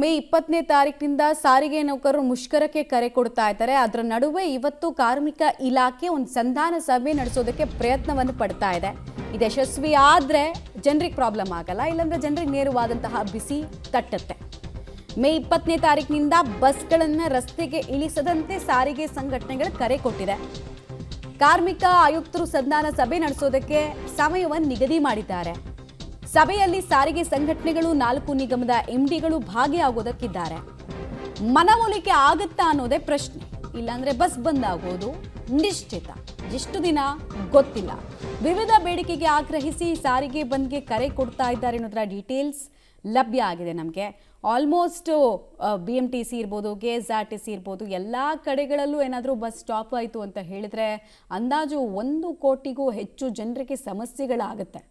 ಮೇ 20ನೇ ತಾರೀಕಿನಿಂದ ಸಾರಿಗೆ ನೌಕರರು ಮುಷ್ಕರಕ್ಕೆ ಕರೆ ಕೊಡ್ತಾ ಇದ್ದಾರೆ. ಅದರ ನಡುವೆ ಇವತ್ತು ಕಾರ್ಮಿಕ ಇಲಾಖೆ ಒಂದು ಸಂಧಾನ ಸಭೆ ನಡೆಸೋದಕ್ಕೆ ಪ್ರಯತ್ನವನ್ನು ಪಡ್ತಾ ಇದೆ. ಇದು ಯಶಸ್ವಿ ಆದರೆ ಜನರಿಗೆ ಪ್ರಾಬ್ಲಮ್ ಆಗಲ್ಲ, ಇಲ್ಲಾಂದ್ರೆ ಜನರಿಗೆ ನೇರವಾದಂತಹ ಬಿಸಿ ತಟ್ಟುತ್ತೆ. ಮೇ 20ನೇ ತಾರೀಕಿನಿಂದ ಬಸ್ಗಳನ್ನು ರಸ್ತೆಗೆ ಇಳಿಸದಂತೆ ಸಾರಿಗೆ ಸಂಘಟನೆಗಳು ಕರೆ ಕೊಟ್ಟಿದೆ. ಕಾರ್ಮಿಕ ಆಯುಕ್ತರು ಸಂಧಾನ ಸಭೆ ನಡೆಸೋದಕ್ಕೆ ಸಮಯವನ್ನು ನಿಗದಿ ಮಾಡಿದ್ದಾರೆ. ಸಭೆಯಲ್ಲಿ ಸಾರಿಗೆ ಸಂಘಟನೆಗಳು 4 ನಿಗಮದ ಎಂಡಿಗಳು ಭಾಗಿಯಾಗೋದಕ್ಕಿದ್ದಾರೆ. ಮನವೊಲಿಕೆ ಆಗುತ್ತಾ ಅನ್ನೋದೇ ಪ್ರಶ್ನೆ. ಇಲ್ಲಾಂದ್ರೆ ಬಸ್ ಬಂದ್ ಆಗೋದು ನಿಶ್ಚಿತ. ಎಷ್ಟು ದಿನ ಗೊತ್ತಿಲ್ಲ. ವಿವಿಧ ಬೇಡಿಕೆಗೆ ಆಗ್ರಹಿಸಿ ಸಾರಿಗೆ ಬಂದ್ಗೆ ಕರೆ ಕೊಡ್ತಾ ಇದ್ದಾರೆ ಅನ್ನೋದರ ಡೀಟೇಲ್ಸ್ ಲಭ್ಯ ಆಗಿದೆ ನಮಗೆ. ಆಲ್ಮೋಸ್ಟ್ BMTC ಇರ್ಬೋದು, KSRTC ಇರ್ಬೋದು, ಎಲ್ಲ ಕಡೆಗಳಲ್ಲೂ ಏನಾದರೂ ಬಸ್ ಸ್ಟಾಪ್ ಆಯಿತು ಅಂತ ಹೇಳಿದ್ರೆ ಅಂದಾಜು 1 ಕೋಟಿಗೂ ಹೆಚ್ಚು ಜನರಿಗೆ ಸಮಸ್ಯೆಗಳಾಗುತ್ತೆ.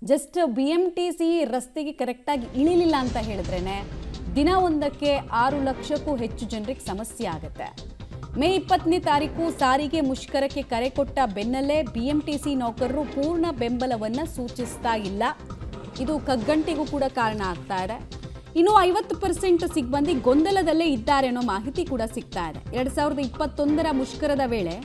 ಜಸ್ಟ್ BMTC ರಸ್ತೆಗೆ ಕರೆಕ್ಟಾಗಿ ಇಳಿಲಿಲ್ಲ ಅಂತ ಹೇಳಿದ್ರೇ ದಿನ ಒಂದಕ್ಕೆ 6 ಲಕ್ಷಕ್ಕೂ ಹೆಚ್ಚು ಜನರಿಗೆ ಸಮಸ್ಯೆ ಆಗುತ್ತೆ. ಮೇ 20ನೇ ತಾರೀಕು ಸಾರಿಗೆ ಮುಷ್ಕರಕ್ಕೆ ಕರೆ ಕೊಟ್ಟ ಬೆನ್ನಲ್ಲೇ BMTC ನೌಕರರು ಪೂರ್ಣ ಬೆಂಬಲವನ್ನು ಸೂಚಿಸ್ತಾ ಇಲ್ಲ. ಇದು ಕಗ್ಗಂಟಿಗೂ ಕೂಡ ಕಾರಣ ಆಗ್ತಾ ಇದೆ. ಇನ್ನು 50% ಸಿಬ್ಬಂದಿ ಗೊಂದಲದಲ್ಲೇ ಇದ್ದಾರೆ ಅನ್ನೋ ಮಾಹಿತಿ ಕೂಡ ಸಿಗ್ತಾ ಇದೆ. 2021ರ ಮುಷ್ಕರದ ವೇಳೆ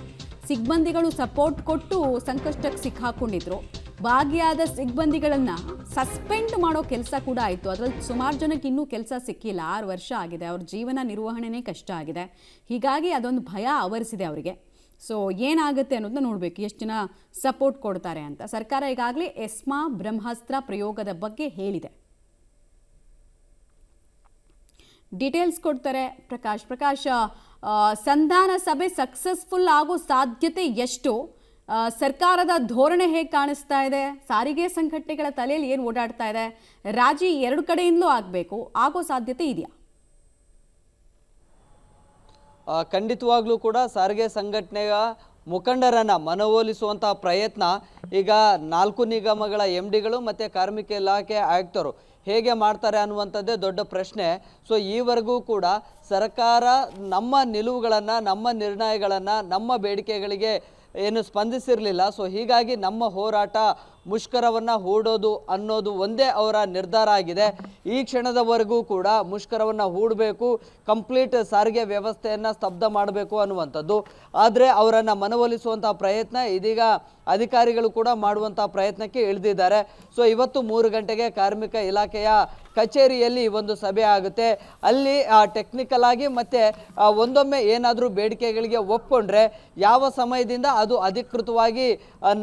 ಸಿಬ್ಬಂದಿಗಳು ಸಪೋರ್ಟ್ ಕೊಟ್ಟು ಸಂಕಷ್ಟಕ್ಕೆ ಸಿಕ್ಕಾಕೊಂಡಿದ್ರು. ಭಾಗಿಯಾದ ಸಿಬ್ಬಂದಿಗಳನ್ನು ಸಸ್ಪೆಂಡ್ ಮಾಡೋ ಕೆಲಸ ಕೂಡ ಆಯಿತು. ಅದರಲ್ಲಿ ಸುಮಾರು ಜನಕ್ಕೆ ಇನ್ನೂ ಕೆಲಸ ಸಿಕ್ಕಿಲ್ಲ. 6 ವರ್ಷ ಆಗಿದೆ. ಅವ್ರ ಜೀವನ ನಿರ್ವಹಣೆನೇ ಕಷ್ಟ ಆಗಿದೆ. ಹೀಗಾಗಿ ಅದೊಂದು ಭಯ ಆವರಿಸಿದೆ ಅವರಿಗೆ. ಸೊ ಏನಾಗುತ್ತೆ ಅನ್ನೋದನ್ನ ನೋಡಬೇಕು, ಎಷ್ಟು ಜನ ಸಪೋರ್ಟ್ ಕೊಡ್ತಾರೆ ಅಂತ. ಸರ್ಕಾರ ಈಗಾಗಲೇ ಎಸ್ಮಾ ಬ್ರಹ್ಮಾಸ್ತ್ರ ಪ್ರಯೋಗದ ಬಗ್ಗೆ ಹೇಳಿದೆ. ಡೀಟೇಲ್ಸ್ ಕೊಡ್ತಾರೆ ಪ್ರಕಾಶ್. ಸಂಧಾನ ಸಭೆ ಸಕ್ಸಸ್ಫುಲ್ ಆಗೋ ಸಾಧ್ಯತೆ ಎಷ್ಟು? ಸರ್ಕಾರದ ಧೋರಣೆ ಹೇಗೆ ಕಾಣಿಸ್ತಾ ಇದೆ? ಸಾರಿಗೆ ಸಂಘಟನೆಗಳ ತಲೆಯಲ್ಲಿ ಏನು ಓಡಾಡ್ತಾ ಇದೆ? ರಾಜಿ 2 ಕಡೆಯಿಂದಲೂ ಆಗಬೇಕು, ಆಗೋ ಸಾಧ್ಯತೆ ಇದೆಯಾ? ಖಂಡಿತವಾಗ್ಲೂ ಕೂಡ ಸಾರಿಗೆ ಸಂಘಟನೆಯ ಮುಖಂಡರನ್ನ ಮನವೊಲಿಸುವಂತಹ ಪ್ರಯತ್ನ ಈಗ 4 ನಿಗಮಗಳ MDಗಳು ಮತ್ತು ಕಾರ್ಮಿಕ ಇಲಾಖೆ ಆಯುಕ್ತರು ಹೇಗೆ ಮಾಡ್ತಾರೆ ಅನ್ನುವಂಥದ್ದೇ ದೊಡ್ಡ ಪ್ರಶ್ನೆ. ಸೊ ಈವರೆಗೂ ಕೂಡ ಸರ್ಕಾರ ನಮ್ಮ ನಿಲುವುಗಳನ್ನು, ನಮ್ಮ ನಿರ್ಣಯಗಳನ್ನು, ನಮ್ಮ ಬೇಡಿಕೆಗಳಿಗೆ ಏನು ಸ್ಪಂದಿಸಿರಲಿಲ್ಲ. ಸೊ ಹೀಗಾಗಿ ನಮ್ಮ ಹೋರಾಟ ಮುಷ್ಕರವನ್ನು ಹೂಡೋದು ಅನ್ನೋದು ಒಂದೇ ಅವರ ನಿರ್ಧಾರ ಆಗಿದೆ. ಈ ಕ್ಷಣದವರೆಗೂ ಕೂಡ ಮುಷ್ಕರವನ್ನು ಹೂಡಬೇಕು, ಕಂಪ್ಲೀಟ್ ಸಾರಿಗೆ ವ್ಯವಸ್ಥೆಯನ್ನು ಸ್ತಬ್ಧ ಮಾಡಬೇಕು ಅನ್ನುವಂಥದ್ದು. ಆದರೆ ಅವರನ್ನು ಮನವೊಲಿಸುವಂಥ ಪ್ರಯತ್ನ ಇದೀಗ ಅಧಿಕಾರಿಗಳು ಕೂಡ ಮಾಡುವಂಥ ಪ್ರಯತ್ನಕ್ಕೆ ಇಳಿದಿದ್ದಾರೆ. ಸೊ ಇವತ್ತು 3 ಗಂಟೆಗೆ ಕಾರ್ಮಿಕ ಇಲಾಖೆಯ ಕಚೇರಿಯಲ್ಲಿ ಒಂದು ಸಭೆ ಆಗುತ್ತೆ. ಅಲ್ಲಿ ಟೆಕ್ನಿಕಲ್ ಆಗಿ ಮತ್ತು ಒಂದೊಮ್ಮೆ ಏನಾದರೂ ಬೇಡಿಕೆಗಳಿಗೆ ಒಪ್ಕೊಂಡ್ರೆ ಯಾವ ಸಮಯದಿಂದ ಅದು ಅಧಿಕೃತವಾಗಿ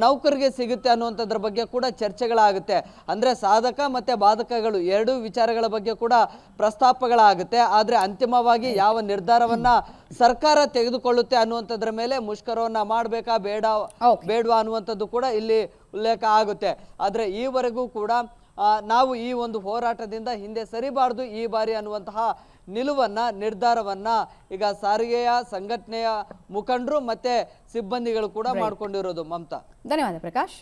ನೌಕರಿಗೆ ಸಿಗುತ್ತೆ ಅನ್ನುವಂಥದ್ರ ಬಗ್ಗೆ ಕೂಡ ಚರ್ಚೆಗಳಾಗುತ್ತೆ. ಅಂದರೆ ಸಾಧಕ ಮತ್ತು ಬಾಧಕಗಳು 2 ವಿಚಾರಗಳ ಬಗ್ಗೆ ಕೂಡ ಪ್ರಸ್ತಾಪಗಳಾಗುತ್ತೆ. ಆದರೆ ಅಂತಿಮವಾಗಿ ಯಾವ ನಿರ್ಧಾರವನ್ನು ಸರ್ಕಾರ ತೆಗೆದುಕೊಳ್ಳುತ್ತೆ ಅನ್ನುವಂಥದ್ರ ಮೇಲೆ ಮುಷ್ಕರವನ್ನು ಮಾಡಬೇಕಾ ಬೇಡವಾ ಅನ್ನುವಂಥದ್ದು ಕೂಡ ಇಲ್ಲಿ ಉಲ್ಲೇಖ ಆಗುತ್ತೆ. ಆದರೆ ಈವರೆಗೂ ಕೂಡ ನಾವು ಈ ಒಂದು ಹೋರಾಟದಿಂದ ಹಿಂದೆ ಸರಿಬಾರ್ದು ಈ ಬಾರಿ ಅನ್ನುವಂತಹ ನಿಲುವನ್ನು, ನಿರ್ಧಾರವನ್ನು ಈಗ ಸಾರಿಗೆಯ ಸಂಘಟನೆಯ ಮುಖಂಡರು ಮತ್ತು ಸಿಬ್ಬಂದಿಗಳು ಕೂಡ ಮಾಡಿಕೊಂಡಿರೋದು. ಮಮತಾ, ಧನ್ಯವಾದ ಪ್ರಕಾಶ್.